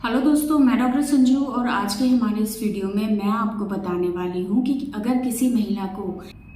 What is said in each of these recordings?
Hello दोस्तों, मैं doctor Sanju और आज के हमारे इस वीडियो में मैं आपको बताने वाली हूँ कि अगर किसी महिला को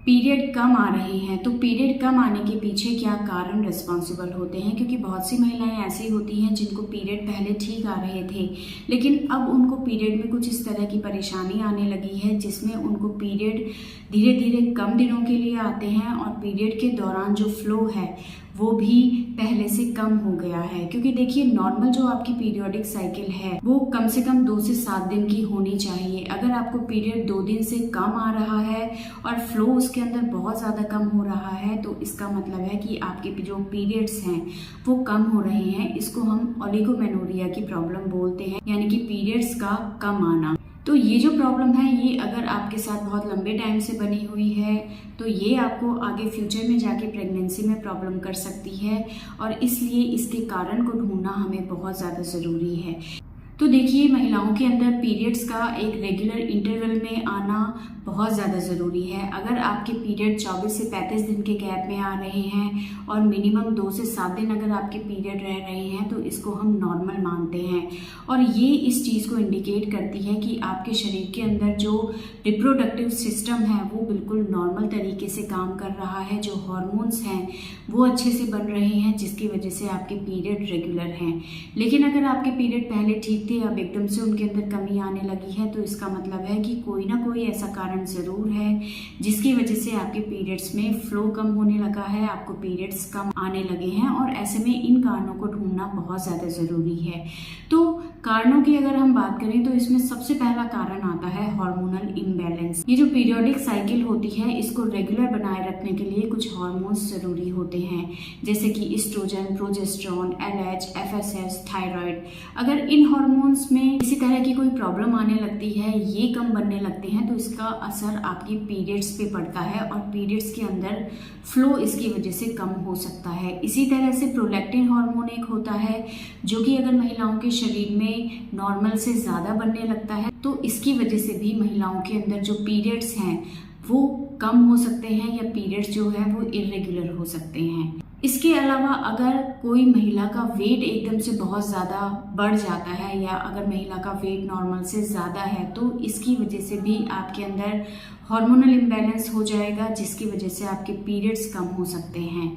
पीरियड कम आ रहे हैं तो पीरियड कम आने के पीछे क्या कारण रिस्पॉन्सिबल होते हैं। क्योंकि बहुत सी महिलाएं ऐसी होती हैं जिनको पीरियड पहले ठीक आ रहे थे, लेकिन अब उनको पीरियड में कुछ इस तरह की परेशानी आने लगी है जिसमें उनको पीरियड धीरे धीरे कम दिनों के लिए आते हैं और पीरियड के दौरान जो फ्लो है वो भी पहले से कम हो गया है। क्योंकि देखिए, नॉर्मल जो आपकी पीरियोडिक साइकिल है वो कम से कम 2 से 7 दिन की होनी चाहिए। अगर आपको पीरियड 2 दिन से कम आ रहा है और फ्लो उसके अंदर बहुत ज़्यादा कम हो रहा है तो इसका मतलब है कि आपके जो पीरियड्स हैं वो कम हो रहे हैं। इसको हम ओलिगोमेनोरिया की प्रॉब्लम बोलते हैं, यानी कि पीरियड्स का कम आना। तो ये जो प्रॉब्लम है ये अगर आपके साथ बहुत लंबे टाइम से बनी हुई है तो ये आपको आगे फ्यूचर में जाके प्रेगनेंसी में प्रॉब्लम कर सकती है और इसलिए इसके कारण को ढूंढना हमें बहुत ज़्यादा ज़रूरी है। तो देखिए, महिलाओं के अंदर पीरियड्स का एक रेगुलर इंटरवल में आना बहुत ज़्यादा ज़रूरी है। अगर आपके पीरियड 24 से 35 दिन के गैप में आ रहे हैं और मिनिमम 2 से 7 दिन अगर आपके पीरियड रह रहे हैं तो इसको हम नॉर्मल मानते हैं और ये इस चीज़ को इंडिकेट करती है कि आपके शरीर के अंदर जो रिप्रोडक्टिव सिस्टम है वो बिल्कुल नॉर्मल तरीके से काम कर रहा है। जो हॉर्मोन्स हैं वो अच्छे से बन रहे हैं जिसकी वजह से आपके पीरियड रेगुलर हैं। लेकिन अगर आपके पीरियड पहले ठीक थे, अब एकदम से उनके अंदर कमी आने लगी है तो इसका मतलब है कि कोई ना कोई ऐसा कारण ज़रूर है जिसकी वजह से आपके पीरियड्स में फ्लो कम होने लगा है, आपको पीरियड्स कम आने लगे हैं और ऐसे में इन कारणों को ढूंढना बहुत ज़्यादा ज़रूरी है। तो कारणों की अगर हम बात करें तो इसमें सबसे पहला कारण आता है हार्मोनल इम्बैलेंस। ये जो पीरियोडिक साइकिल होती है इसको रेगुलर बनाए रखने के लिए कुछ हार्मोन्स ज़रूरी होते हैं, जैसे कि oestrogen, progesterone, LH, FSH, thyroid. अगर इन हार्मोन्स में किसी तरह की कोई प्रॉब्लम आने लगती है, ये कम बनने लगते हैं तो इसका असर आपकी पीरियड्स पे पड़ता है और पीरियड्स के अंदर फ्लो इसकी वजह से कम हो सकता है। इसी तरह से प्रोलैक्टिन हार्मोन एक होता है जो कि अगर महिलाओं के शरीर में नॉर्मल से ज़्यादा बनने लगता है तो इसकी वजह से भी महिलाओं के अंदर जो पीरियड्स हैं वो कम हो सकते हैं या पीरियड्स जो है वो इरेगुलर हो सकते हैं। इसके अलावा अगर कोई महिला का वेट एकदम से बहुत ज़्यादा बढ़ जाता है या अगर महिला का वेट नॉर्मल से ज़्यादा है तो इसकी वजह से भी आपके अंदर हार्मोनल इम्बैलेंस हो जाएगा जिसकी वजह से आपके पीरियड्स कम हो सकते हैं।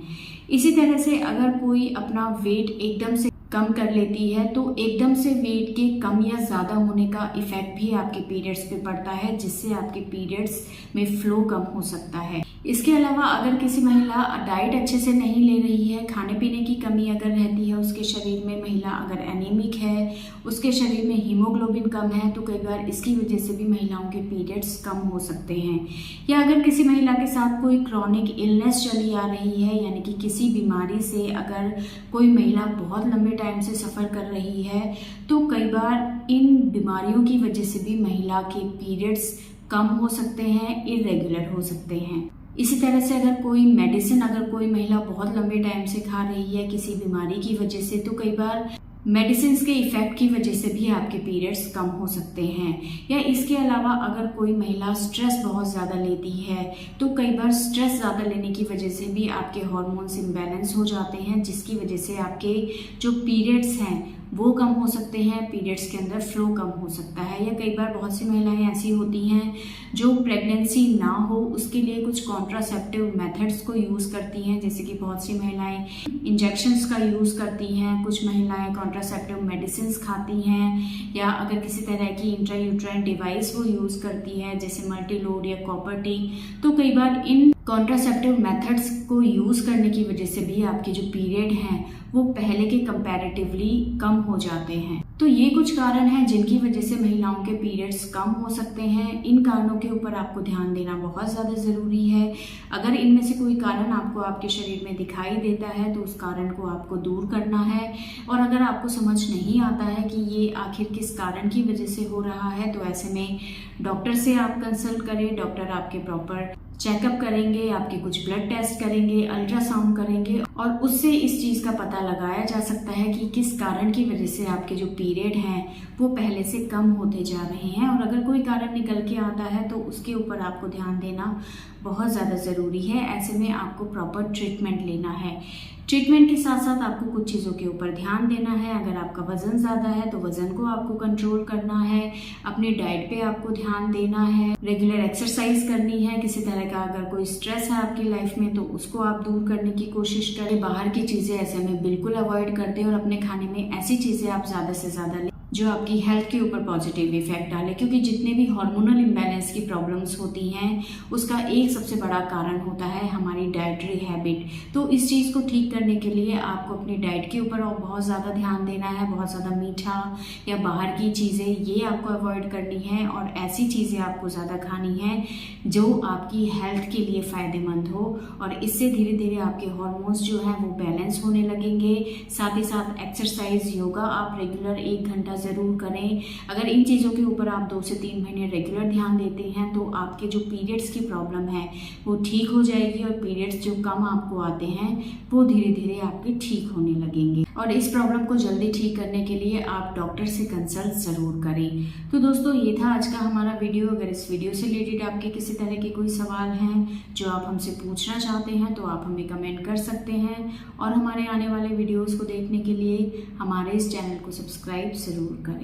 इसी तरह से अगर कोई अपना वेट एकदम से कम कर लेती है तो एकदम से वेट के कम या ज़्यादा होने का इफेक्ट भी आपके पीरियड्स पे पड़ता है जिससे आपके पीरियड्स में फ्लो कम हो सकता है। इसके अलावा अगर किसी महिला डाइट अच्छे से नहीं ले रही है, खाने पीने की कमी अगर रहती है उसके शरीर में, महिला अगर एनीमिक है, उसके शरीर में हीमोग्लोबिन कम है तो कई बार इसकी वजह से भी महिलाओं के पीरियड्स कम हो सकते हैं। या अगर किसी महिला के साथ कोई क्रॉनिक इलनेस चली आ रही है, यानी कि किसी बीमारी से अगर कोई महिला बहुत लंबे टाइम से सफ़र कर रही है तो कई बार इन बीमारियों की वजह से भी महिला के पीरियड्स कम हो सकते हैं, इरेगुलर हो सकते हैं। इसी तरह से अगर कोई मेडिसिन अगर कोई महिला बहुत लंबे टाइम से खा रही है किसी बीमारी की वजह से तो कई बार मेडिसिन के इफेक्ट की वजह से भी आपके पीरियड्स कम हो सकते हैं। या इसके अलावा अगर कोई महिला स्ट्रेस बहुत ज़्यादा लेती है तो कई बार स्ट्रेस ज़्यादा लेने की वजह से भी आपके हार्मोन्स इम्बैलेंस हो जाते हैं जिसकी वजह से आपके जो पीरियड्स हैं वो कम हो सकते हैं, पीरियड्स के अंदर फ्लो कम हो सकता है। या कई बार बहुत सी महिलाएं ऐसी होती हैं जो प्रेगनेंसी ना हो उसके लिए कुछ कॉन्ट्रासेप्टिव मेथड्स को यूज़ करती हैं, जैसे कि बहुत सी महिलाएं इंजेक्शंस का यूज़ करती हैं, कुछ महिलाएं कॉन्ट्रासेप्टिव मेडिसिन खाती हैं या अगर किसी तरह की इंट्रायूट्राइन डिवाइस वो यूज़ करती है जैसे मल्टीलोड या कॉपर टी। तो कई बार इन कॉन्ट्रासेप्टिव मेथड्स को यूज़ करने की वजह से भी आपके जो पीरियड हैं वो पहले के कंपैरेटिवली कम हो जाते हैं। तो ये कुछ कारण हैं जिनकी वजह से महिलाओं के पीरियड्स कम हो सकते हैं। इन कारणों के ऊपर आपको ध्यान देना बहुत ज़्यादा ज़रूरी है। अगर इनमें से कोई कारण आपको आपके शरीर में दिखाई देता है तो उस कारण को आपको दूर करना है और अगर आपको समझ नहीं आता है कि ये आखिर किस कारण की वजह से हो रहा है तो ऐसे में डॉक्टर से आप कंसल्ट करें। डॉक्टर आपके प्रॉपर चेकअप करेंगे, आपके कुछ ब्लड टेस्ट करेंगे, अल्ट्रासाउंड करेंगे और उससे इस चीज़ का पता लगाया जा सकता है कि किस कारण की वजह से आपके जो पीरियड हैं वो पहले से कम होते जा रहे हैं। और अगर कोई कारण निकल के आता है तो उसके ऊपर आपको ध्यान देना बहुत ज़्यादा ज़रूरी है। ऐसे में आपको प्रॉपर ट्रीटमेंट लेना है। ट्रीटमेंट के साथ साथ आपको कुछ चीज़ों के ऊपर ध्यान देना है। अगर आपका वज़न ज़्यादा है तो वज़न को आपको कंट्रोल करना है, अपनी डाइट पे आपको ध्यान देना है, रेगुलर एक्सरसाइज करनी है। किसी तरह का अगर कोई स्ट्रेस है आपकी लाइफ में तो उसको आप दूर करने की कोशिश करें। बाहर की चीज़ें ऐसे में बिल्कुल अवॉइड कर दें और अपने खाने में ऐसी चीज़ें आप ज़्यादा से ज़्यादा लें जो आपकी हेल्थ के ऊपर पॉजिटिव इफेक्ट डाले, क्योंकि जितने भी हार्मोनल इम्बैलेंस की प्रॉब्लम्स होती हैं उसका एक सबसे बड़ा कारण होता है हमारी डाइटरी हैबिट। तो इस चीज़ को ठीक करने के लिए आपको अपनी डाइट के ऊपर बहुत ज़्यादा ध्यान देना है। बहुत ज़्यादा मीठा या बाहर की चीज़ें ये आपको अवॉइड करनी है और ऐसी चीज़ें आपको ज़्यादा खानी है जो आपकी हेल्थ के लिए फ़ायदेमंद हो, और इससे धीरे धीरे आपके हार्मोन्स जो हैं वो बैलेंस होने लगेंगे। साथ ही साथ एक्सरसाइज, योगा आप रेगुलर 1 घंटा ज़रूर करें। अगर इन चीज़ों के ऊपर आप 2 से 3 महीने रेगुलर ध्यान देते हैं तो आपके जो पीरियड्स की प्रॉब्लम है वो ठीक हो जाएगी और पीरियड्स जो कम आपको आते हैं वो धीरे धीरे आपके ठीक होने लगेंगे। और इस प्रॉब्लम को जल्दी ठीक करने के लिए आप डॉक्टर से कंसल्ट ज़रूर करें। तो दोस्तों ये था आज का हमारा वीडियो। अगर इस वीडियो से रिलेटेड आपके किसी तरह के कोई सवाल हैं जो आप हमसे पूछना चाहते हैं तो आप हमें कमेंट कर सकते हैं, और हमारे आने वाले वीडियोज़ को देखने के लिए हमारे इस चैनल को सब्सक्राइब ज़रूर करें।